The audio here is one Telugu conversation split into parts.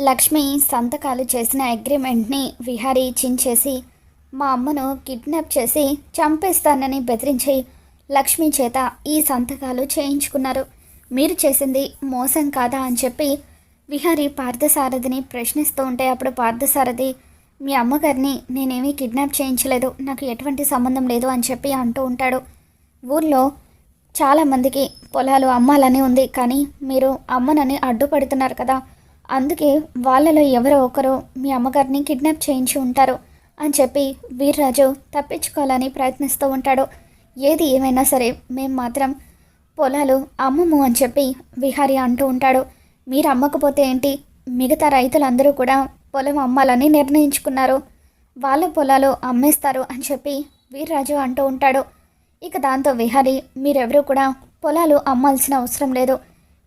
లక్ష్మి సంతకాలు చేసిన అగ్రిమెంట్ని విహారీ చించేసి మా అమ్మను కిడ్నాప్ చేసి చంపేస్తానని బెదిరించి లక్ష్మి చేత ఈ సంతకాలు చేయించుకున్నారు. మీరు చేసింది మోసం కాదా అని చెప్పి విహారీ పార్థసారథిని ప్రశ్నిస్తూ ఉంటే అప్పుడు పార్థసారథి మీ అమ్మగారిని నేనేమీ కిడ్నాప్ చేయించలేదు, నాకు ఎటువంటి సంబంధం లేదు అని చెప్పి అంటూ ఉంటాడు. ఊర్లో చాలామందికి పొలాలు అమ్మాలని ఉంది, కానీ మీరు అమ్మనని అడ్డుపడుతున్నారు కదా, అందుకే వాళ్ళలో ఎవరో ఒకరు మీ అమ్మగారిని కిడ్నాప్ చేయించి ఉంటారు అని చెప్పి వీర్రాజు తప్పించుకోవాలని ప్రయత్నిస్తూ ఉంటాడు. ఏది ఏమైనా సరే మేము మాత్రం పొలాలు అమ్మము అని చెప్పి విహారీ అంటూ ఉంటాడు. మీరు అమ్మకపోతే ఏంటి, మిగతా రైతులందరూ కూడా పొలం అమ్మాలని నిర్ణయించుకున్నారు, వాళ్ళ పొలాలు అమ్మేస్తారు అని చెప్పి వీర్రాజు అంటూ ఉంటాడు. ఇక దాంతో విహారీ మీరెవరూ కూడా పొలాలు అమ్మాల్సిన అవసరం లేదు,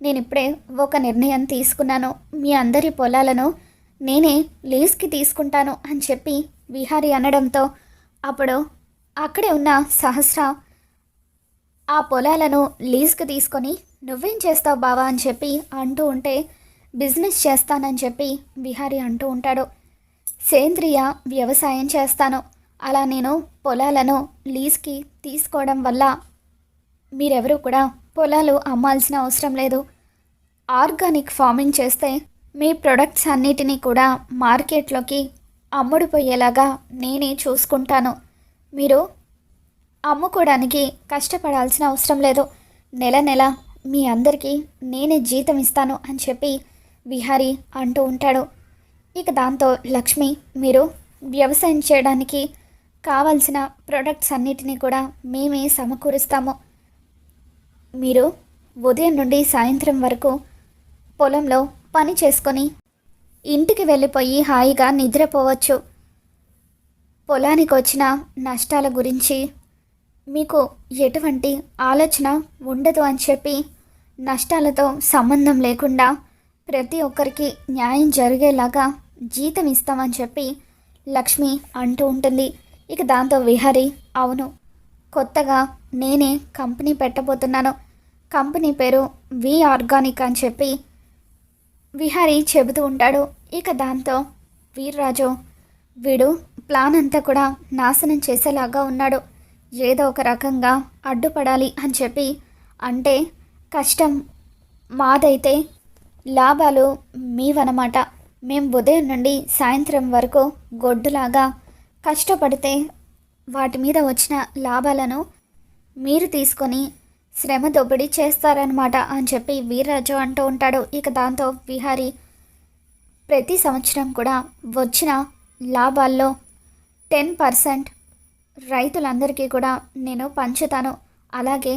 నేను ఇప్పుడే ఒక నిర్ణయం తీసుకున్నాను, మీ అందరి పొలాలను నేనే లీజ్కి తీసుకుంటాను అని చెప్పి విహారీ అనడంతో అప్పుడు అక్కడే ఉన్న సహస్ర ఆ పొలాలను లీజ్కి తీసుకొని నువ్వేం చేస్తావు బావా అని చెప్పి అంటూ ఉంటే బిజినెస్ చేస్తానని చెప్పి విహారీ అంటూ ఉంటాడు. సేంద్రియ వ్యవసాయం చేస్తాను, అలా నేను పొలాలను లీజ్కి తీసుకోవడం వల్ల మీరెవరూ కూడా పొలాలు అమ్మాల్సిన అవసరం లేదు, ఆర్గానిక్ ఫార్మింగ్ చేస్తే మీ ప్రొడక్ట్స్ అన్నిటినీ కూడా మార్కెట్లోకి అమ్ముడుపోయేలాగా నేనే చూసుకుంటాను, మీరు అమ్ముకోవడానికి కష్టపడాల్సిన అవసరం లేదు, నెల నెల మీ అందరికీ నేనే జీతం ఇస్తాను అని చెప్పి విహారీ అంటూ ఉంటాడు. ఇక దాంతో లక్ష్మి మీరు వ్యవసాయం చేయడానికి కావాల్సిన ప్రొడక్ట్స్ అన్నిటినీ కూడా మేమే సమకూరుస్తాము, మీరు ఉదయం నుండి సాయంత్రం వరకు పొలంలో పని చేసుకొని ఇంటికి వెళ్ళిపోయి హాయిగా నిద్రపోవచ్చు, పొలానికి వచ్చిన నష్టాల గురించి మీకు ఎటువంటి ఆలోచన ఉండదు అని చెప్పి నష్టాలతో సంబంధం లేకుండా ప్రతి ఒక్కరికి న్యాయం జరిగేలాగా జీతం ఇస్తామని చెప్పి లక్ష్మి అంటూ ఉంటుంది. ఇక దాంతో విహారీ అవును, కొత్తగా నేనే కంపెనీ పెట్టబోతున్నాను, కంపెనీ పేరు వి ఆర్గానిక్ అని చెప్పి విహారీ చెబుతూ ఉంటాడు. ఇక దాంతో వీర్రాజు వీడు ప్లాన్ అంతా కూడా నాశనం చేసేలాగా ఉన్నాడు, ఏదో ఒక రకంగా అడ్డుపడాలి అని చెప్పి అంటే కష్టం మాదైతే లాభాలు మీవన్నమాట, మేము ఉదయం నుండి సాయంత్రం వరకు గొడ్డులాగా కష్టపడితే వాటి మీద వచ్చిన లాభాలను మీరు తీసుకొని శ్రమ దోపిడీ చేస్తారనమాట అని చెప్పి వీర్రాజు అంటూ ఉంటాడు. ఇక దాంతో విహారీ ప్రతి సంవత్సరం కూడా వచ్చిన లాభాల్లో 10% రైతులందరికీ కూడా నేను పంచుతాను, అలాగే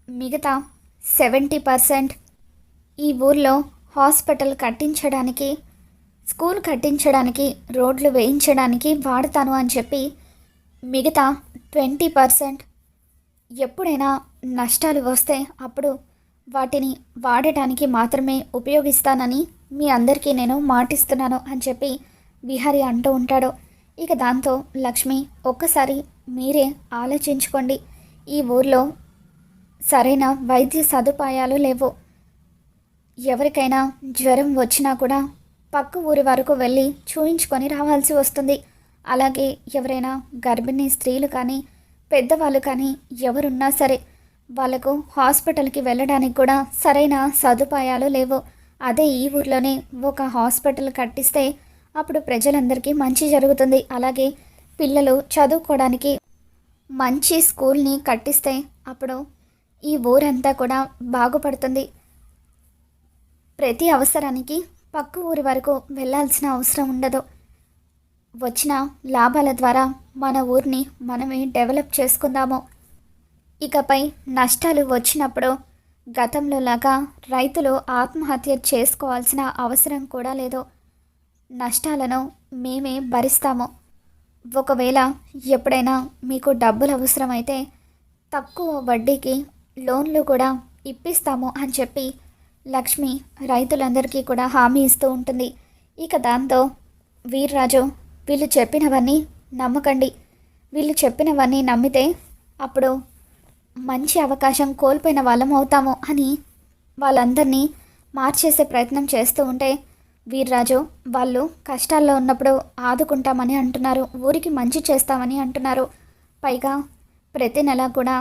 మిగతా 70% ఈ ఊర్లో హాస్పిటల్ కట్టించడానికి, స్కూల్ కట్టించడానికి, రోడ్లు వేయించడానికి వాడతాను అని చెప్పి మిగతా 20% ఎప్పుడైనా నష్టాలు వస్తే అప్పుడు వాటిని వాడటానికి మాత్రమే ఉపయోగిస్తానని మీ అందరికీ నేను మాటిస్తున్నాను అని చెప్పి విహారీ అంటూ ఉంటాడు. ఇక దాంతో లక్ష్మి ఒక్కసారి మీరే ఆలోచించుకోండి, ఈ ఊర్లో సరైన వైద్య సదుపాయాలు లేవు, ఎవరికైనా జ్వరం వచ్చినా కూడా పక్క ఊరి వరకు వెళ్ళి చూయించుకొని రావాల్సి వస్తుంది, అలాగే ఎవరైనా గర్భిణీ స్త్రీలు కానీ పెద్దవాళ్ళు కానీ ఎవరున్నా సరే వాళ్ళకు హాస్పిటల్కి వెళ్ళడానికి కూడా సరైన సదుపాయాలు లేవు, అదే ఈ ఊర్లోనే ఒక హాస్పిటల్ కట్టిస్తే అప్పుడు ప్రజలందరికీ మంచి జరుగుతుంది, అలాగే పిల్లలు చదువుకోవడానికి మంచి స్కూల్ని కట్టిస్తే అప్పుడు ఈ ఊరంతా కూడా బాగుపడుతుంది, ప్రతి అవసరానికి పక్క ఊరి వరకు వెళ్ళాల్సిన అవసరం ఉండదు, వచ్చిన లాభాల ద్వారా మన ఊరిని మనమే డెవలప్ చేసుకుందాము, ఇకపై నష్టాలు వచ్చినప్పుడు గతంలో లాగా రైతులు ఆత్మహత్య చేసుకోవాల్సిన అవసరం కూడా లేదు, నష్టాలను మేమే భరిస్తాము, ఒకవేళ ఎప్పుడైనా మీకు డబ్బులు అవసరమైతే తక్కువ వడ్డీకి లోన్లు కూడా ఇప్పిస్తాము అని చెప్పి లక్ష్మి రైతులందరికీ కూడా హామీ ఇస్తూ ఉంటుంది. ఇక దాంతో వీర్రాజు వీళ్ళు చెప్పినవన్నీ నమ్మకండి, వీళ్ళు చెప్పినవన్నీ నమ్మితే అప్పుడు మంచి అవకాశం కోల్పోయిన వాళ్ళం అవుతాము అని వాళ్ళందరినీ మార్చేసే ప్రయత్నం చేస్తూ ఉంటే వీర్రాజు వాళ్ళు కష్టాల్లో ఉన్నప్పుడు ఆదుకుంటామని అంటున్నారు, ఊరికి మంచి చేస్తామని అంటున్నారు, పైగా ప్రతి నెల కూడా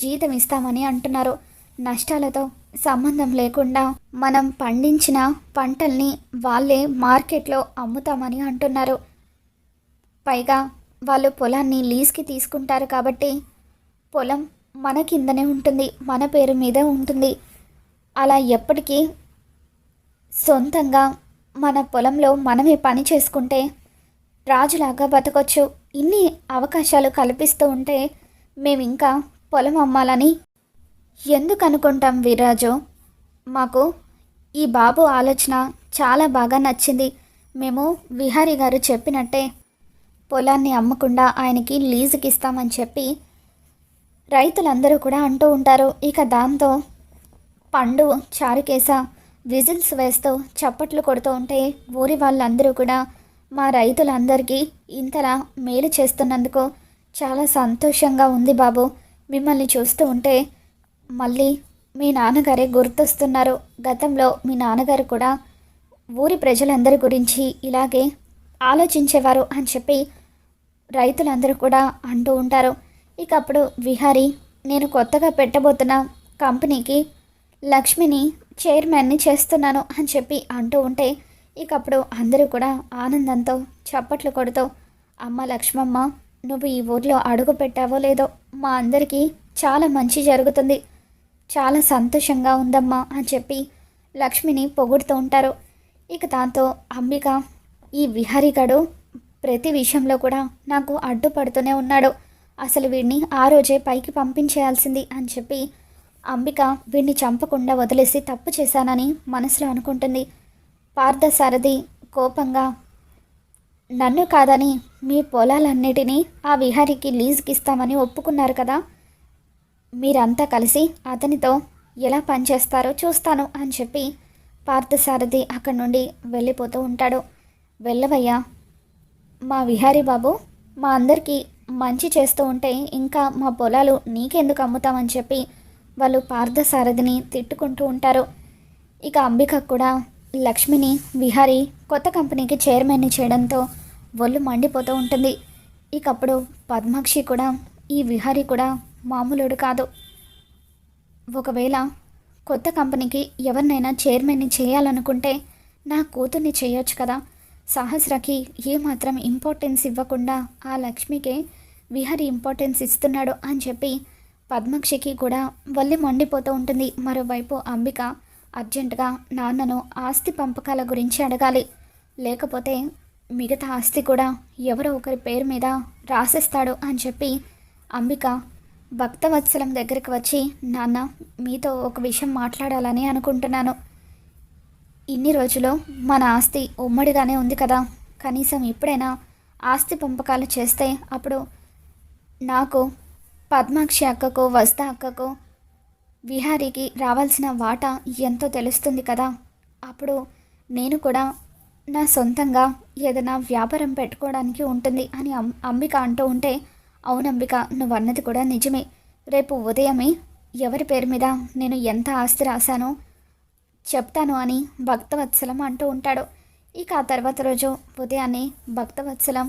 జీతం ఇస్తామని అంటున్నారు. నష్టాలతో సంబంధం లేకుండా మనం పండించిన పంటల్ని వాళ్ళే మార్కెట్లో అమ్ముతామని అంటున్నారు. పైగా వాళ్ళు పొలాన్ని లీజ్కి తీసుకుంటారు కాబట్టి పొలం మన కిందనే ఉంటుంది, మన పేరు మీదే ఉంటుంది. అలా ఎప్పటికీ సొంతంగా మన పొలంలో మనమే పని చేసుకుంటే రాజులాగా బతకొచ్చు. ఇన్ని అవకాశాలు కల్పిస్తూ ఉంటే మేము ఇంకా పొలం అమ్మాలని ఎందుకు అనుకుంటాం వీర్రాజు? మాకు ఈ బాబు ఆలోచన చాలా బాగా నచ్చింది. మేము విహారీ గారు చెప్పినట్టే పొలాన్ని అమ్మకుండా ఆయనకి లీజుకి ఇస్తామని చెప్పి రైతులందరూ కూడా అంటూ ఉంటారు. ఇక దాంతో పండు చారుకేశ విజిల్స్ వేస్తూ చప్పట్లు కొడుతూ ఉంటే ఊరి వాళ్ళందరూ కూడా మా రైతులందరికీ ఇంతలా మేలు చేస్తున్నందుకు చాలా సంతోషంగా ఉంది బాబు. మిమ్మల్ని చూస్తూ ఉంటే మళ్ళీ మీ నాన్నగారే గుర్తొస్తున్నారు. గతంలో మీ నాన్నగారు కూడా ఊరి ప్రజలందరి గురించి ఇలాగే ఆలోచించేవారు అని చెప్పి రైతులందరూ కూడా అంటూ ఉంటారు. ఇక అప్పుడు విహారీ, నేను కొత్తగా పెట్టబోతున్న కంపెనీకి లక్ష్మిని చైర్మన్ని చేస్తున్నాను అని చెప్పి అంటూ ఉంటే ఇక అప్పుడు అందరూ కూడా ఆనందంతో చప్పట్లు కొడుతూ, అమ్మ లక్ష్మమ్మ, నువ్వు ఈ ఊర్లో అడుగు పెట్టావో లేదో మా అందరికీ చాలా మంచి జరుగుతుంది, చాలా సంతోషంగా ఉందమ్మా అని చెప్పి లక్ష్మిని పొగుడుతూ ఉంటారు. ఇక దాంతో అంబిక, ఈ విహారీ గడు ప్రతి విషయంలో కూడా నాకు అడ్డుపడుతూనే ఉన్నాడు, అసలు వీడిని ఆ రోజే పైకి పంపించేయాల్సింది అని చెప్పి అంబిక వీడిని చంపకుండా వదిలేసి తప్పు చేశానని మనసులో అనుకుంటుంది. పార్థసారథి కోపంగా, నన్ను కాదని మీ పొలాలన్నిటినీ ఆ విహారీకి లీజుకి ఇస్తామని ఒప్పుకున్నారు కదా, మీరంతా కలిసి అతనితో ఎలా పనిచేస్తారో చూస్తాను అని చెప్పి పార్థసారథి అక్కడి నుండి వెళ్ళిపోతూ ఉంటాడు. వెళ్ళవయ్యా, మా విహారీ బాబు మా అందరికీ మంచి చేస్తూ ఉంటే ఇంకా మా పొలాలు నీకెందుకు అమ్ముతామని చెప్పి వాళ్ళు పార్థసారథిని తిట్టుకుంటూ ఉంటారు. ఇక అంబిక కూడా లక్ష్మిని విహారీ కొత్త కంపెనీకి చైర్మన్ని చేయడంతో ఒళ్ళు మండిపోతూ ఉంటుంది. ఇక అప్పుడు పద్మాక్షి కూడా, ఈ విహారీ కూడా మామూలుడు కాదు, ఒకవేళ కొత్త కంపెనీకి ఎవరినైనా చైర్మన్ని చేయాలనుకుంటే నా కూతుర్ని చేయొచ్చు కదా, సహస్రకి ఏమాత్రం ఇంపార్టెన్స్ ఇవ్వకుండా ఆ లక్ష్మికే విహారీ ఇంపార్టెన్స్ ఇస్తున్నాడు అని చెప్పి పద్మాక్షికి కూడా వల్లి మండిపోతూ ఉంటుంది. మరోవైపు అంబిక అర్జెంటుగా నాన్నను ఆస్తి పంపకాల గురించి అడగాలి, లేకపోతే మిగతా ఆస్తి కూడా ఎవరో ఒకరి పేరు మీద రాసిస్తాడు అని చెప్పి అంబిక భక్తవత్సలం దగ్గరికి వచ్చి, నాన్న మీతో ఒక విషయం మాట్లాడాలని అనుకుంటున్నాను, ఇన్ని రోజులు మన ఆస్తి ఉమ్మడిగానే ఉంది కదా, కనీసం ఇప్పుడైనా ఆస్తి పంపకాలు చేస్తే అప్పుడు నాకు, పద్మాక్షి అక్కకు, వస్తా అక్కకు, విహారీకి రావాల్సిన వాటా ఎంతో తెలుస్తుంది కదా, అప్పుడు నేను కూడా నా సొంతంగా ఏదైనా వ్యాపారం పెట్టుకోవడానికి ఉంటుంది అని అంబిక అంటూ ఉంటే, అవునంబిక, నువ్వు అన్నది కూడా నిజమే, రేపు ఉదయమే ఎవరి పేరు మీద నేను ఎంత ఆస్తి రాశానో చెప్తాను అని భక్తవత్సలం అంటూ ఉంటాడు. ఇక ఆ తర్వాత రోజు ఉదయాన్నే భక్తవత్సలం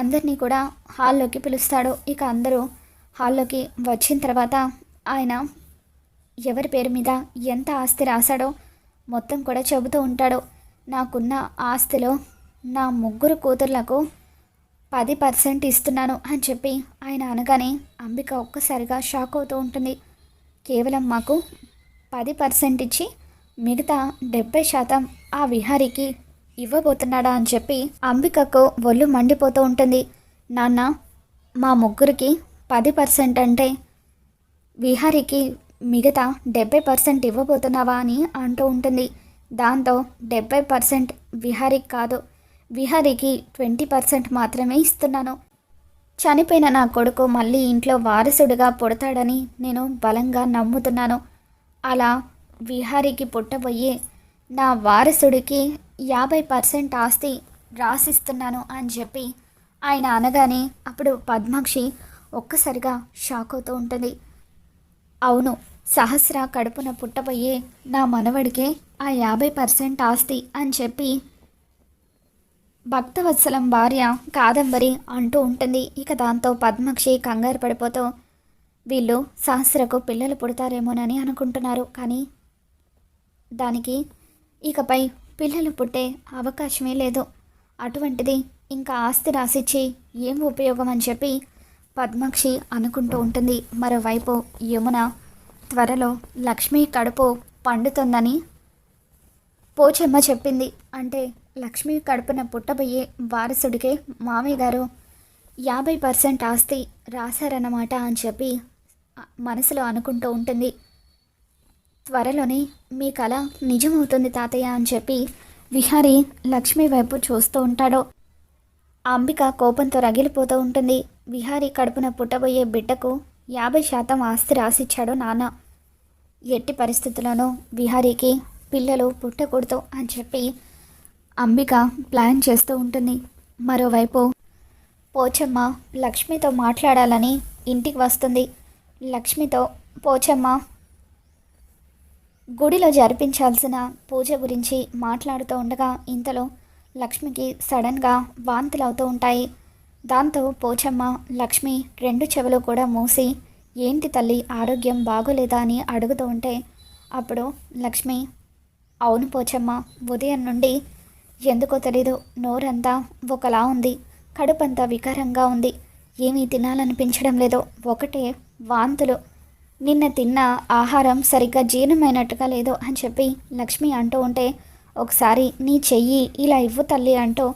అందరినీ కూడా హాల్లోకి పిలుస్తాడు. ఇక అందరూ హాల్లోకి వచ్చిన తర్వాత ఆయన ఎవరి పేరు మీద ఎంత ఆస్తి రాశాడో మొత్తం కూడా చెబుతూ ఉంటాడు. నాకున్న ఆస్తిలో నా 3 కూతుర్లకు 10% ఇస్తున్నాను అని చెప్పి ఆయన అనగానే అంబిక ఒక్కసారిగా షాక్ అవుతూ ఉంటుంది. కేవలం మాకు 10% ఇచ్చి మిగతా 70% ఆ విహారీకి ఇవ్వబోతున్నాడా అని చెప్పి అంబికకు ఒళ్ళు మండిపోతూ ఉంటుంది. నాన్న, మా 3కి 10% అంటే విహారీకి మిగతా 70% ఇవ్వబోతున్నావా అని అంటూ ఉంటుంది. దాంతో 70% విహారీకి కాదు, విహారీకి 20% మాత్రమే ఇస్తున్నాను. చనిపోయిన నా కొడుకు మళ్ళీ ఇంట్లో వారసుడిగా పుడతాడని నేను బలంగా నమ్ముతున్నాను. అలా విహారీకి పుట్టబోయి నా వారసుడికి 50% ఆస్తి రాసిస్తున్నాను అని చెప్పి ఆయన అనగానే అప్పుడు పద్మాక్షి ఒక్కసారిగా షాక్ అవుతూ ఉంటుంది. అవును, సహస్ర కడుపున పుట్టబోయే నా మనవడికే ఆ 50% ఆస్తి అని చెప్పి భక్తవత్సలం భార్య కాదంబరి అంటూ ఉంటుంది. ఇక దాంతో పద్మాక్షి కంగారు పడిపోతూ వీళ్ళు సహస్రకు పిల్లలు పుడతారేమోనని అనుకుంటున్నారు. కానీ దానికి ఇకపై పిల్లలు పుట్టే అవకాశమే లేదు. అటువంటిది ఇంకా ఆస్తి రాసిచ్చి ఏం ఉపయోగం అని చెప్పి పద్మాక్షి అనుకుంటూ ఉంటుంది. మరోవైపు యమున త్వరలో లక్ష్మి కడుపు పండుతుందని పోచమ్మ చెప్పింది. అంటే లక్ష్మి కడుపున పుట్టబోయే వారసుడికే మామయ్య గారు 50% ఆస్తి రాశారన్నమాట అని చెప్పి మనసులో అనుకుంటూ ఉంటుంది. త్వరలోనే మీ కళ నిజమవుతుంది తాతయ్య అని చెప్పి విహారీ లక్ష్మి వైపు చూస్తూ ఉంటాడు. అంబిక కోపంతో రగిలిపోతూ ఉంటుంది. విహారీ కడుపున పుట్టబోయే బిడ్డకు 50% ఆస్తి రాసిచ్చాడు నాన్న. ఎట్టి పరిస్థితుల్లోనూ విహారీకి పిల్లలు పుట్టకూడదు అని చెప్పి అంబిక ప్లాన్ చేస్తూ ఉంటుంది. మరోవైపు పోచమ్మ లక్ష్మితో మాట్లాడాలని ఇంటికి వస్తుంది. లక్ష్మితో పోచమ్మ గుడిలో జరిపించాల్సిన పూజ గురించి మాట్లాడుతూ ఉండగా ఇంతలో లక్ష్మికి సడన్గా వాంతులు అవుతూ ఉంటాయి. దాంతో పోచమ్మ లక్ష్మి 2 చెవులు కూడా మూసి ఏంటి తల్లి ఆరోగ్యం బాగోలేదా అని అడుగుతూ ఉంటే అప్పుడు లక్ష్మి అవును పోచమ్మ, ఉదయం నుండి ఎందుకో తెలీదు నోరంతా ఒకలా ఉంది, కడుపంతా వికారంగా ఉంది, ఏమీ తినాలనిపించడం లేదు, ఒకటే వాంతులు, నిన్న తిన్న ఆహారం సరిగ్గా జీర్ణమైనట్టుగా లేదు అని చెప్పి లక్ష్మి అంటూ ఉంటే ఒకసారి నీ చెయ్యి ఇలా ఇవ్వు తల్లి అంటూ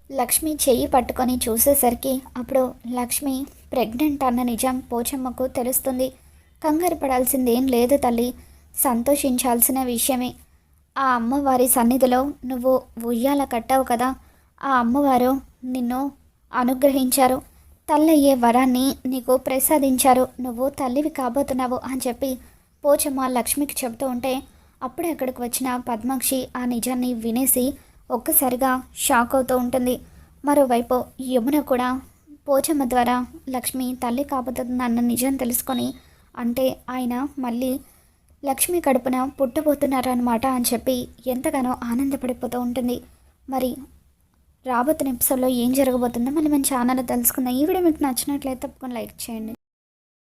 లక్ష్మి చెయ్యి పట్టుకొని చూసేసరికి అప్పుడు లక్ష్మి ప్రెగ్నెంట్ అన్న నిజం పోచమ్మకు తెలుస్తుంది. కంగారు పడాల్సిందేం లేదు తల్లి, సంతోషించాల్సిన విషయమే. ఆ అమ్మవారి సన్నిధిలో నువ్వు ఉయ్యాల కట్టావు కదా, ఆ అమ్మవారు నిన్ను అనుగ్రహించారు, తల్లయ్యే వరాన్ని నీకు ప్రసాదించారు, నువ్వు తల్లివి కాబోతున్నావు అని చెప్పి పోచమ్మ లక్ష్మికి చెబుతూ ఉంటే అప్పుడే అక్కడికి వచ్చిన పద్మాక్షి ఆ నిజాన్ని వినేసి ఒక్కసారిగా షాక్ అవుతూ ఉంటుంది. మరోవైపు యమున కూడా పోచమ్మ ద్వారా లక్ష్మి తల్లి కాబోతుందన్న నిజం తెలుసుకొని అంటే ఆయన మళ్ళీ లక్ష్మి కడుపున పుట్టబోతున్నారనమాట అని చెప్పి ఎంతగానో ఆనందపడిపోతూ ఉంటుంది. మరి రాబోతున్న ఎపిసోడ్లో ఏం జరగబోతుందో మళ్ళీ మన ఛానల్లో తెలుసుకుందాం. ఈ వీడియో మీకు నచ్చినట్లయితే తప్పకుండా లైక్ చేయండి.